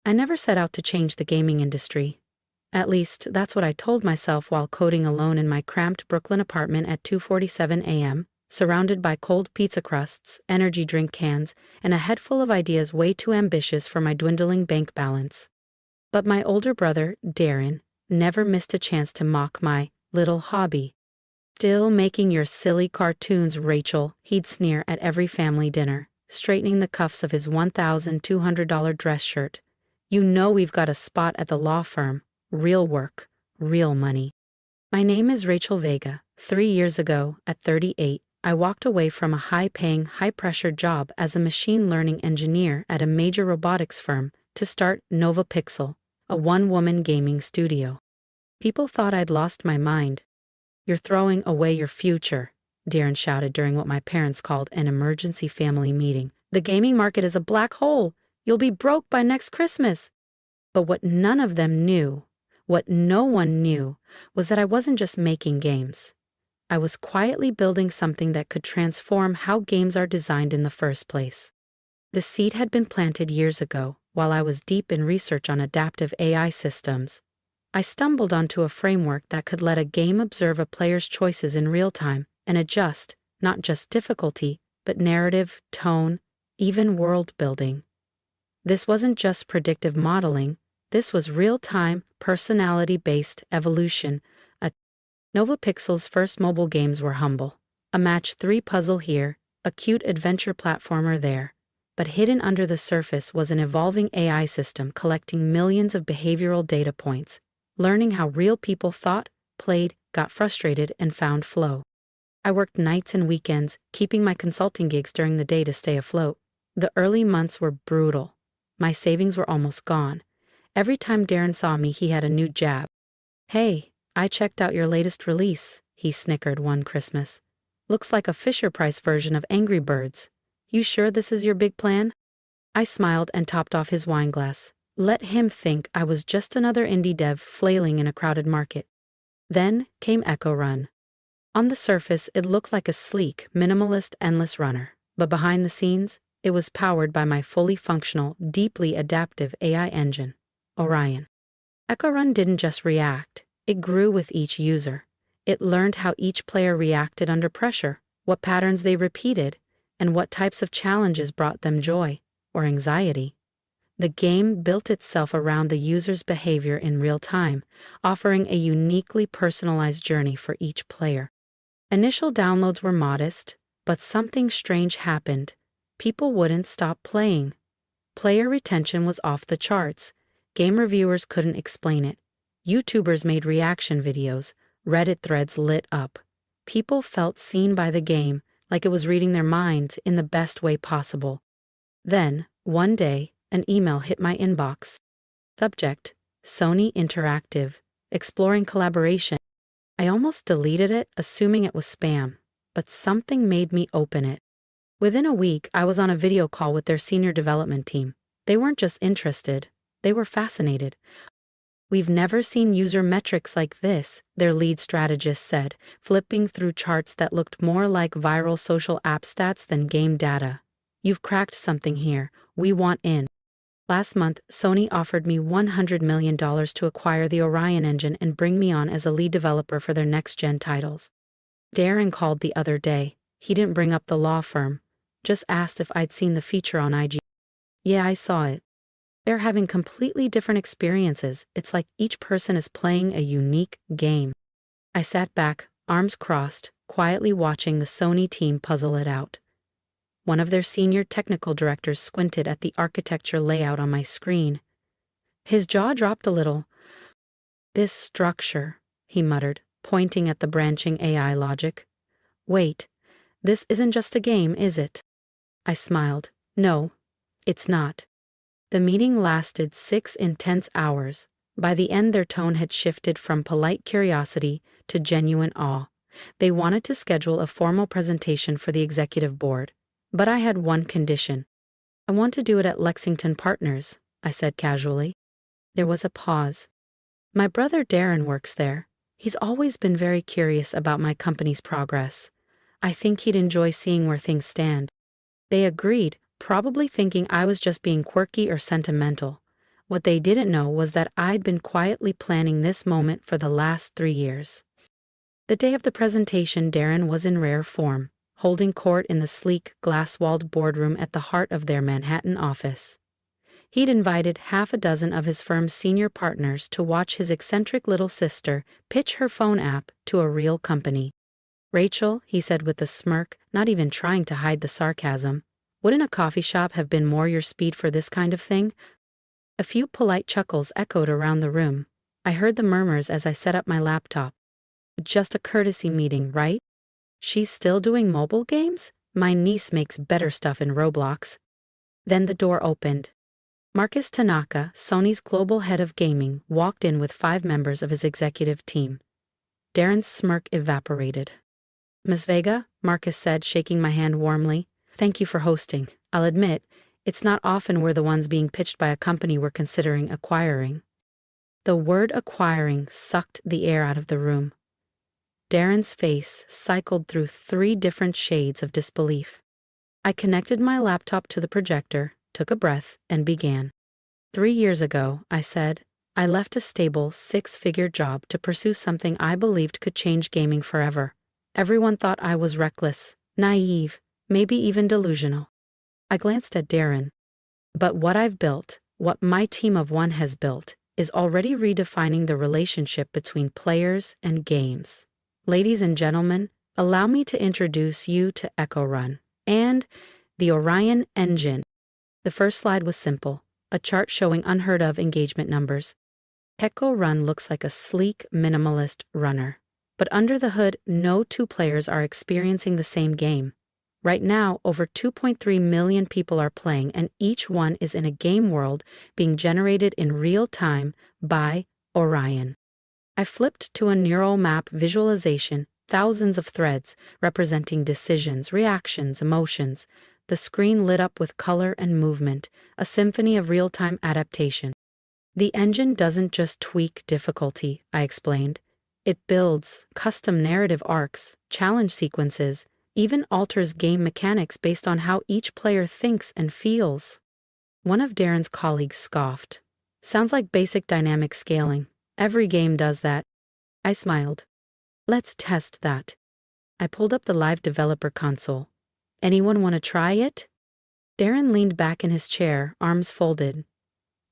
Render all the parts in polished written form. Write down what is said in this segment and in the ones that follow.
I never set out to change the gaming industry. At least, that's what I told myself while coding alone in my cramped Brooklyn apartment at 2:47 a.m., surrounded by cold pizza crusts, energy drink cans, and a head full of ideas way too ambitious for my dwindling bank balance. But my older brother, Darren, never missed a chance to mock my little hobby. "Still making your silly cartoons, Rachel," he'd sneer at every family dinner, straightening the cuffs of his $1,200 dress shirt. "You know we've got a spot at the law firm. Real work, real money." My name is Rachel Vega. 3 years ago, at 38, I walked away from a high-paying, high-pressure job as a machine learning engineer at a major robotics firm to start Nova Pixel, a one-woman gaming studio. People thought I'd lost my mind. "You're throwing away your future," Darren shouted during what my parents called an emergency family meeting. "The gaming market is a black hole. You'll be broke by next Christmas." But what none of them knew, what no one knew, was that I wasn't just making games. I was quietly building something that could transform how games are designed in the first place. The seed had been planted years ago, while I was deep in research on adaptive AI systems. I stumbled onto a framework that could let a game observe a player's choices in real time and adjust, not just difficulty, but narrative, tone, even world building. This wasn't just predictive modeling, this was real-time, personality-based evolution. Nova Pixel's first mobile games were humble. A match 3 puzzle here, a cute adventure platformer there. But hidden under the surface was an evolving AI system collecting millions of behavioral data points, learning how real people thought, played, got frustrated, and found flow. I worked nights and weekends, keeping my consulting gigs during the day to stay afloat. The early months were brutal. My savings were almost gone. Every time Darren saw me, he had a new jab. "Hey, I checked out your latest release," he snickered one Christmas. "Looks like a Fisher-Price version of Angry Birds. You sure this is your big plan?" I smiled and topped off his wine glass. Let him think I was just another indie dev flailing in a crowded market. Then came Echo Run. On the surface, it looked like a sleek, minimalist, endless runner. But behind the scenes, it was powered by my fully functional, deeply adaptive AI engine, Orion. Echo Run didn't just react. It grew with each user. It learned how each player reacted under pressure, what patterns they repeated, and what types of challenges brought them joy or anxiety. The game built itself around the user's behavior in real time, offering a uniquely personalized journey for each player. Initial downloads were modest, but something strange happened. People wouldn't stop playing. Player retention was off the charts. Game reviewers couldn't explain it. YouTubers made reaction videos. Reddit threads lit up. People felt seen by the game, like it was reading their minds in the best way possible. Then, one day, an email hit my inbox. Subject: Sony Interactive, exploring collaboration. I almost deleted it, assuming it was spam, but something made me open it. Within a week, I was on a video call with their senior development team. They weren't just interested, they were fascinated. "We've never seen user metrics like this," their lead strategist said, flipping through charts that looked more like viral social app stats than game data. "You've cracked something here. We want in." Last month, Sony offered me $100 million to acquire the Orion engine and bring me on as a lead developer for their next-gen titles. Darren called the other day. He didn't bring up the law firm, just asked if I'd seen the feature on IG. "Yeah, I saw it. They're having completely different experiences. It's like each person is playing a unique game." I sat back, arms crossed, quietly watching the Sony team puzzle it out. One of their senior technical directors squinted at the architecture layout on my screen. His jaw dropped a little. "This structure," he muttered, pointing at the branching AI logic. "Wait, this isn't just a game, is it?" I smiled. "No, it's not." The meeting lasted 6 intense hours. By the end, their tone had shifted from polite curiosity to genuine awe. They wanted to schedule a formal presentation for the executive board. But I had one condition. "I want to do it at Lexington Partners," I said casually. There was a pause. "My brother Darren works there. He's always been very curious about my company's progress. I think he'd enjoy seeing where things stand." They agreed, probably thinking I was just being quirky or sentimental. What they didn't know was that I'd been quietly planning this moment for the last 3 years. The day of the presentation, Darren was in rare form, holding court in the sleek, glass-walled boardroom at the heart of their Manhattan office. He'd invited half a dozen of his firm's senior partners to watch his eccentric little sister pitch her phone app to a real company. "Rachel," he said with a smirk, not even trying to hide the sarcasm, "wouldn't a coffee shop have been more your speed for this kind of thing?" A few polite chuckles echoed around the room. I heard the murmurs as I set up my laptop. "Just a courtesy meeting, right? She's still doing mobile games? My niece makes better stuff in Roblox." Then the door opened. Marcus Tanaka, Sony's global head of gaming, walked in with 5 members of his executive team. Darren's smirk evaporated. "Ms. Vega," Marcus said, shaking my hand warmly, "thank you for hosting. I'll admit, it's not often we're the ones being pitched by a company we're considering acquiring." The word acquiring sucked the air out of the room. Darren's face cycled through 3 different shades of disbelief. I connected my laptop to the projector, took a breath, and began. "3 years ago," I said, "I left a stable 6-figure job to pursue something I believed could change gaming forever. Everyone thought I was reckless, naive, maybe even delusional." I glanced at Darren. "But what I've built, what my team of 1 has built, is already redefining the relationship between players and games. Ladies and gentlemen, allow me to introduce you to Echo Run and the Orion Engine." The first slide was simple, a chart showing unheard-of engagement numbers. Echo Run looks like a sleek, minimalist runner. But under the hood, no 2 players are experiencing the same game. Right now, over 2.3 million people are playing, and each one is in a game world being generated in real time by Orion. I flipped to a neural map visualization, thousands of threads representing decisions, reactions, emotions. The screen lit up with color and movement, a symphony of real-time adaptation. "The engine doesn't just tweak difficulty," I explained. "It builds custom narrative arcs, challenge sequences, even alters game mechanics based on how each player thinks and feels." One of Darren's colleagues scoffed. "Sounds like basic dynamic scaling. Every game does that." I smiled. "Let's test that." I pulled up the live developer console. "Anyone want to try it?" Darren leaned back in his chair, arms folded.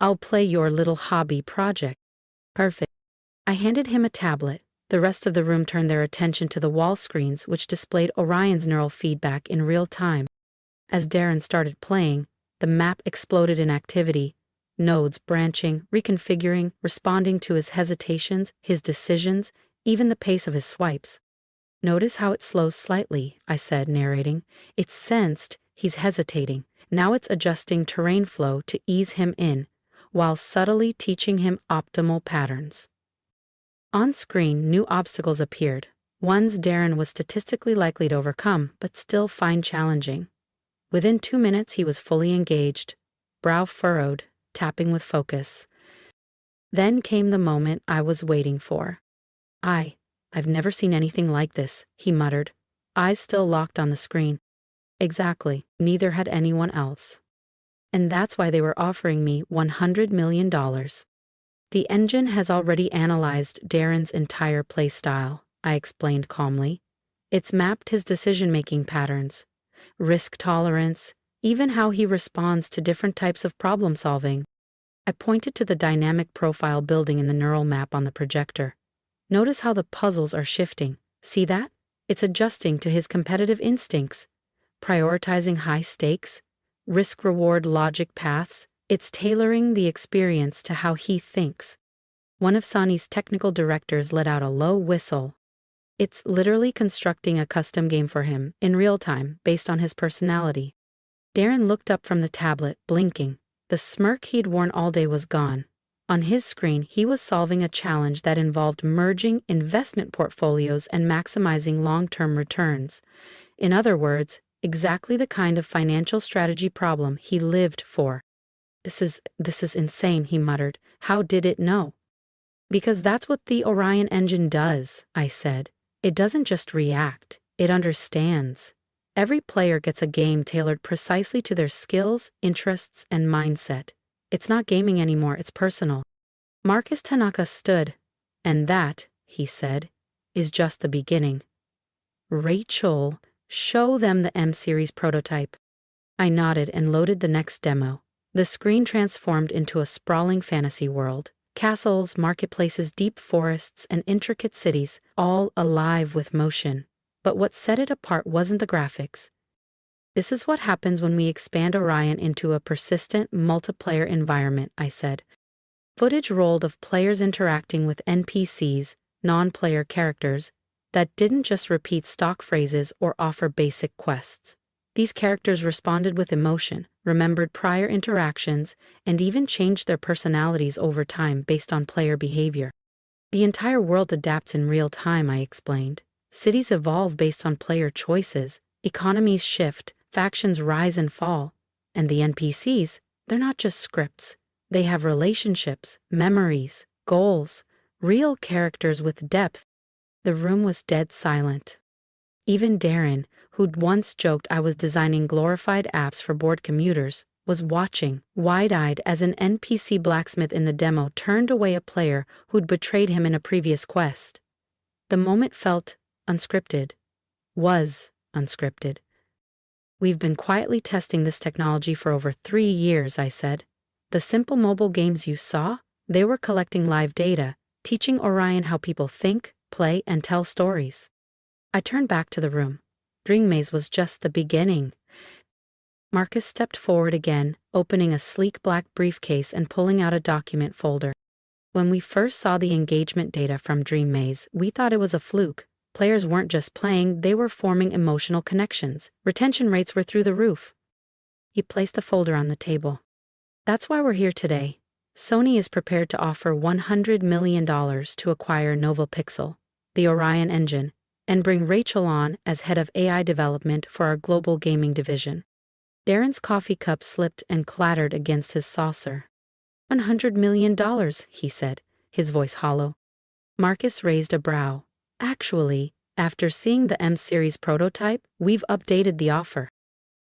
"I'll play your little hobby project." "Perfect." I handed him a tablet. The rest of the room turned their attention to the wall screens, which displayed Orion's neural feedback in real time. As Darren started playing, the map exploded in activity, nodes branching, reconfiguring, responding to his hesitations, his decisions, even the pace of his swipes. "Notice how it slows slightly," I said, narrating. "It's sensed he's hesitating. Now it's adjusting terrain flow to ease him in, while subtly teaching him optimal patterns." On screen, new obstacles appeared, ones Darren was statistically likely to overcome, but still find challenging. Within 2 minutes, he was fully engaged, brow furrowed, tapping with focus. Then came the moment I was waiting for. I've never seen anything like this," he muttered, eyes still locked on the screen. "Exactly, neither had anyone else. And that's why they were offering me $100 million. The engine has already analyzed Darren's entire playstyle," I explained calmly. "It's mapped his decision-making patterns, risk tolerance, even how he responds to different types of problem-solving." I pointed to the dynamic profile building in the neural map on the projector. "Notice how the puzzles are shifting. See that? It's adjusting to his competitive instincts, prioritizing high stakes, risk-reward logic paths. It's tailoring the experience to how he thinks." One of Sony's technical directors let out a low whistle. "It's literally constructing a custom game for him, in real time, based on his personality." Darren looked up from the tablet, blinking. The smirk he'd worn all day was gone. On his screen, he was solving a challenge that involved merging investment portfolios and maximizing long-term returns. In other words, exactly the kind of financial strategy problem he lived for. This is insane," he muttered. "How did it know?" "Because that's what the Orion engine does," I said. "It doesn't just react, it understands. Every player gets a game tailored precisely to their skills, interests, and mindset. It's not gaming anymore, it's personal. Marcus Tanaka stood. And that, he said, is just the beginning. Rachel, show them the M-Series prototype. I nodded and loaded the next demo. The screen transformed into a sprawling fantasy world. Castles, marketplaces, deep forests, and intricate cities, all alive with motion. But what set it apart wasn't the graphics. This is what happens when we expand Orion into a persistent, multiplayer environment, I said. Footage rolled of players interacting with NPCs, non-player characters, that didn't just repeat stock phrases or offer basic quests. These characters responded with emotion, remembered prior interactions, and even changed their personalities over time based on player behavior. The entire world adapts in real time, I explained. Cities evolve based on player choices, economies shift, factions rise and fall, and the NPCs, they're not just scripts. They have relationships, memories, goals, real characters with depth. The room was dead silent. Even Darren, who'd once joked I was designing glorified apps for bored commuters, was watching, wide-eyed as an NPC blacksmith in the demo turned away a player who'd betrayed him in a previous quest. The moment felt unscripted. Was unscripted. We've been quietly testing this technology for over 3 years, I said. The simple mobile games you saw, they were collecting live data, teaching Orion how people think, play, and tell stories. I turned back to the room. Dream Maze was just the beginning. Marcus stepped forward again, opening a sleek black briefcase and pulling out a document folder. When we first saw the engagement data from Dream Maze, we thought it was a fluke. Players weren't just playing, they were forming emotional connections. Retention rates were through the roof. He placed the folder on the table. That's why we're here today. Sony is prepared to offer $100 million to acquire NovaPixel, the Orion engine, and bring Rachel on as head of AI development for our global gaming division. Darren's coffee cup slipped and clattered against his saucer. $100 million, he said, his voice hollow. Marcus raised a brow. Actually, after seeing the M-Series prototype, we've updated the offer.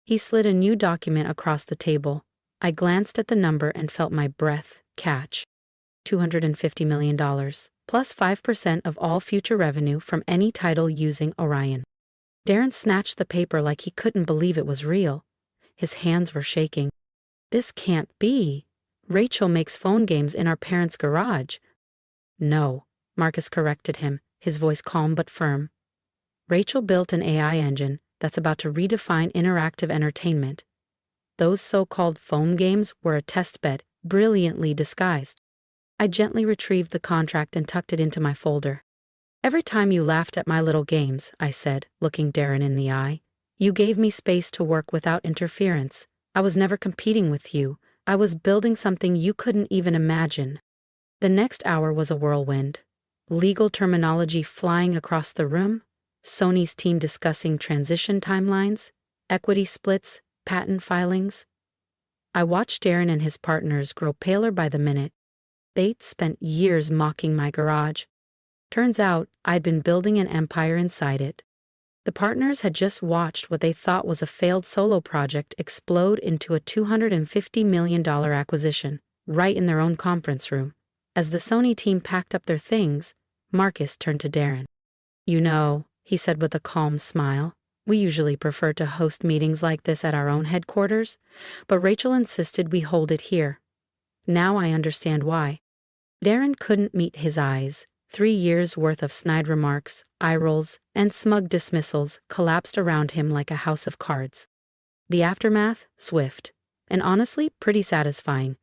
He slid a new document across the table. I glanced at the number and felt my breath catch. $250 million, plus 5% of all future revenue from any title using Orion. Darren snatched the paper like he couldn't believe it was real. His hands were shaking. This can't be. Rachel makes phone games in our parents' garage. No, Marcus corrected him, his voice calm but firm. Rachel built an AI engine that's about to redefine interactive entertainment. Those so-called phone games were a testbed, brilliantly disguised. I gently retrieved the contract and tucked it into my folder. Every time you laughed at my little games, I said, looking Darren in the eye, you gave me space to work without interference. I was never competing with you. I was building something you couldn't even imagine. The next hour was a whirlwind. Legal terminology flying across the room, Sony's team discussing transition timelines, equity splits, patent filings. I watched Darren and his partners grow paler by the minute. They'd spent years mocking my garage. Turns out, I'd been building an empire inside it. The partners had just watched what they thought was a failed solo project explode into a $250 million acquisition, right in their own conference room. As the Sony team packed up their things, Marcus turned to Darren. You know, he said with a calm smile, we usually prefer to host meetings like this at our own headquarters, but Rachel insisted we hold it here. Now I understand why. Darren couldn't meet his eyes. 3 years' worth of snide remarks, eye rolls, and smug dismissals collapsed around him like a house of cards. The aftermath, swift, and honestly pretty satisfying.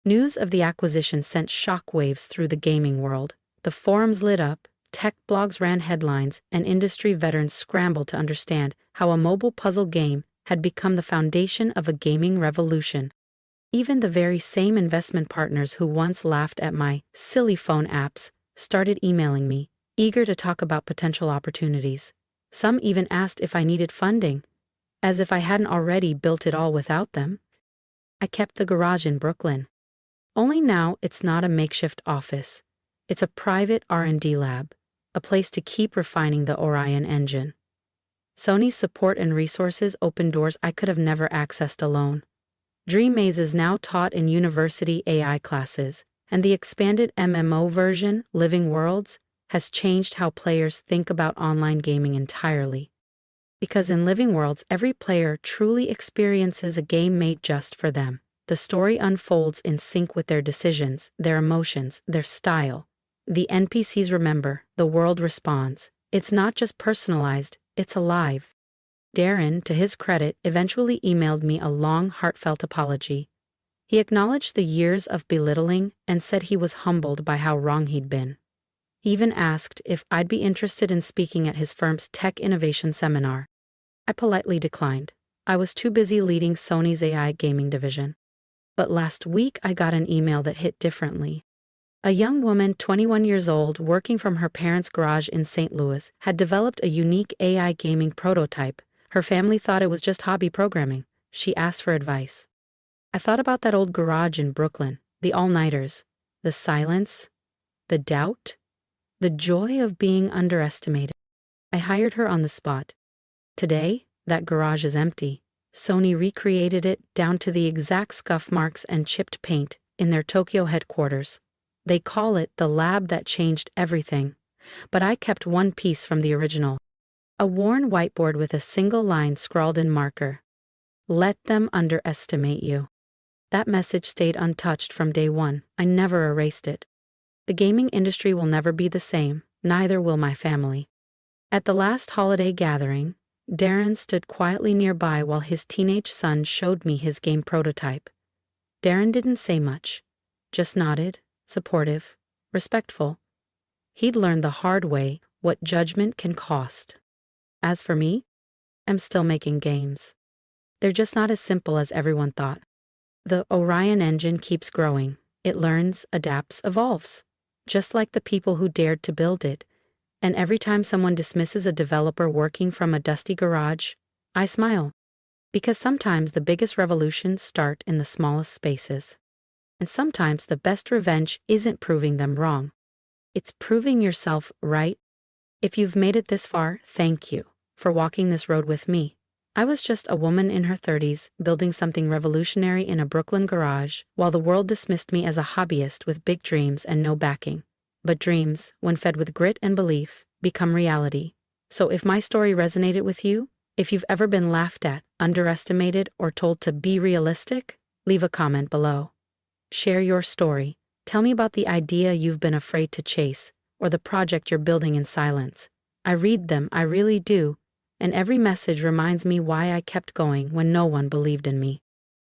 News of the acquisition sent shockwaves through the gaming world. The forums lit up, tech blogs ran headlines, and industry veterans scrambled to understand how a mobile puzzle game had become the foundation of a gaming revolution. Even the very same investment partners who once laughed at my silly phone apps started emailing me, eager to talk about potential opportunities. Some even asked if I needed funding, as if I hadn't already built it all without them. I kept the garage in Brooklyn. Only now it's not a makeshift office. It's a private R&D lab, a place to keep refining the Orion engine. Sony's support and resources opened doors I could have never accessed alone. Dream Maze is now taught in university AI classes, and the expanded MMO version, Living Worlds, has changed how players think about online gaming entirely. Because in Living Worlds, every player truly experiences a game made just for them. The story unfolds in sync with their decisions, their emotions, their style. The NPCs remember, the world responds. It's not just personalized, it's alive. Darren, to his credit, eventually emailed me a long, heartfelt apology. He acknowledged the years of belittling and said he was humbled by how wrong he'd been. He even asked if I'd be interested in speaking at his firm's tech innovation seminar. I politely declined. I was too busy leading Sony's AI gaming division. But last week I got an email that hit differently. A young woman, 21 years old, working from her parents' garage in St. Louis, had developed a unique AI gaming prototype. Her family thought it was just hobby programming. She asked for advice. I thought about that old garage in Brooklyn, the all-nighters, the silence, the doubt, the joy of being underestimated. I hired her on the spot. Today, that garage is empty. Sony recreated it down to the exact scuff marks and chipped paint in their Tokyo headquarters. They call it the lab that changed everything. But I kept one piece from the original. A worn whiteboard with a single line scrawled in marker. Let them underestimate you. That message stayed untouched from day one. I never erased it. The gaming industry will never be the same, neither will my family. At the last holiday gathering, Darren stood quietly nearby while his teenage son showed me his game prototype. Darren didn't say much, just nodded, supportive, respectful. He'd learned the hard way what judgment can cost. As for me, I'm still making games. They're just not as simple as everyone thought. The Orion engine keeps growing. It learns, adapts, evolves. Just like the people who dared to build it. And every time someone dismisses a developer working from a dusty garage, I smile. Because sometimes the biggest revolutions start in the smallest spaces. And sometimes the best revenge isn't proving them wrong. It's proving yourself right. If you've made it this far, thank you for walking this road with me. I was just a woman in her 30s, building something revolutionary in a Brooklyn garage, while the world dismissed me as a hobbyist with big dreams and no backing. But dreams, when fed with grit and belief, become reality. So if my story resonated with you, if you've ever been laughed at, underestimated, or told to be realistic, leave a comment below. Share your story. Tell me about the idea you've been afraid to chase, or the project you're building in silence. I read them, I really do, and every message reminds me why I kept going when no one believed in me.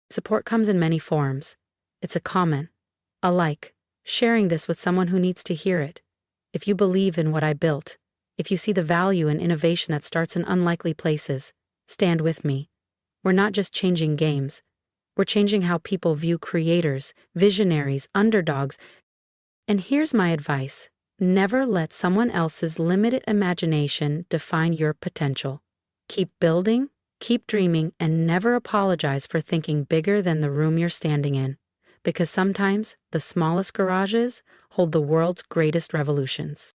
Support comes in many forms. It's a comment, a like, sharing this with someone who needs to hear it. If you believe in what I built, if you see the value in innovation that starts in unlikely places, stand with me. We're not just changing games. We're changing how people view creators, visionaries, underdogs. And here's my advice. Never let someone else's limited imagination define your potential. Keep building, keep dreaming, and never apologize for thinking bigger than the room you're standing in. Because sometimes the smallest garages hold the world's greatest revolutions.